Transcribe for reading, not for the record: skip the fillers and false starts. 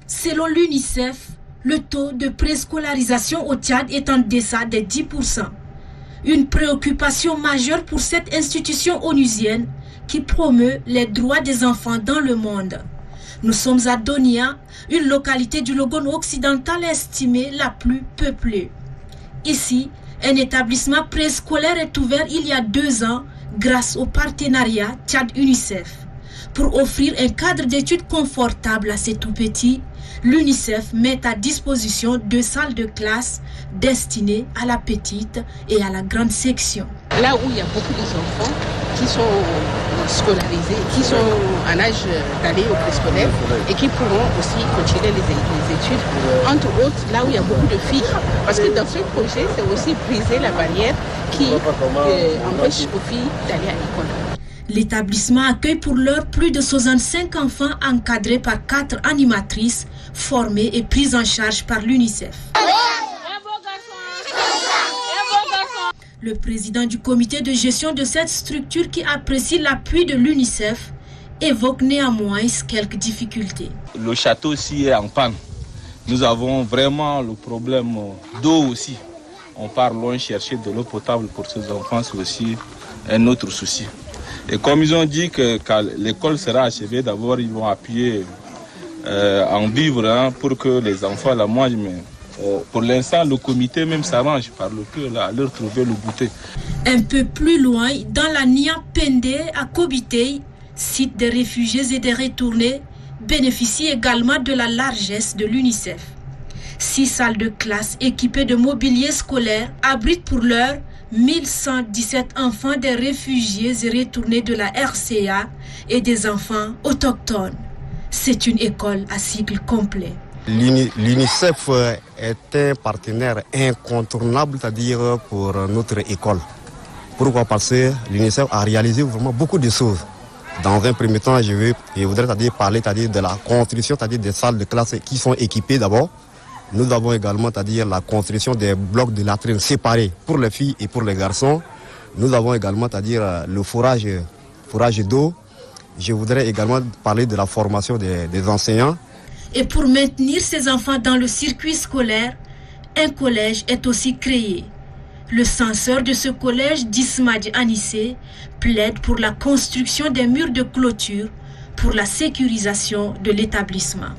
Selon l'UNICEF, le taux de préscolarisation au Tchad est en deçà des 10%. Une préoccupation majeure pour cette institution onusienne qui promeut les droits des enfants dans le monde. Nous sommes à Donia, une localité du Logone occidental estimée la plus peuplée. Ici, un établissement préscolaire est ouvert il y a 2 ans grâce au partenariat Tchad-UNICEF. Pour offrir un cadre d'études confortable à ces tout-petits, l'UNICEF met à disposition 2 salles de classe destinées à la petite et à la grande section. Là où il y a beaucoup d'enfants qui sont scolarisés, qui sont en âge d'aller au préscolaire et qui pourront aussi continuer les études. Entre autres, là où il y a beaucoup de filles. Parce que dans ce projet, c'est aussi briser la barrière qui empêche aux filles d'aller à l'école. L'établissement accueille pour l'heure plus de 65 enfants encadrés par 4 animatrices formées et prises en charge par l'UNICEF. Le président du comité de gestion de cette structure qui apprécie l'appui de l'UNICEF évoque néanmoins quelques difficultés. Le château aussi est en panne. Nous avons vraiment le problème d'eau aussi. On part loin chercher de l'eau potable pour ces enfants, c'est aussi un autre souci. Et comme ils ont dit que quand l'école sera achevée, d'abord ils vont appuyer en vivre pour que les enfants la mangent. Mais pour l'instant, le comité même s'arrange par le peu à leur trouver le goûter. Un peu plus loin, dans la Niapende à Kobitei, site des réfugiés et des retournés, bénéficie également de la largesse de l'UNICEF. 6 salles de classe équipées de mobilier scolaire abritent pour l'heure 1117 enfants des réfugiés et retournés de la RCA et des enfants autochtones. C'est une école à cycle complet. L'UNICEF est un partenaire incontournable, c'est-à-dire pour notre école. Pourquoi? Parce que l'UNICEF a réalisé vraiment beaucoup de choses. Dans un premier temps, je voudrais parler de la construction, des salles de classe qui sont équipées d'abord. Nous avons également la construction des blocs de latrines séparés pour les filles et pour les garçons. Nous avons également le forage d'eau. Je voudrais également parler de la formation des enseignants. Et pour maintenir ces enfants dans le circuit scolaire, un collège est aussi créé. Le censeur de ce collège, Dismadj Anissé, plaide pour la construction des murs de clôture pour la sécurisation de l'établissement.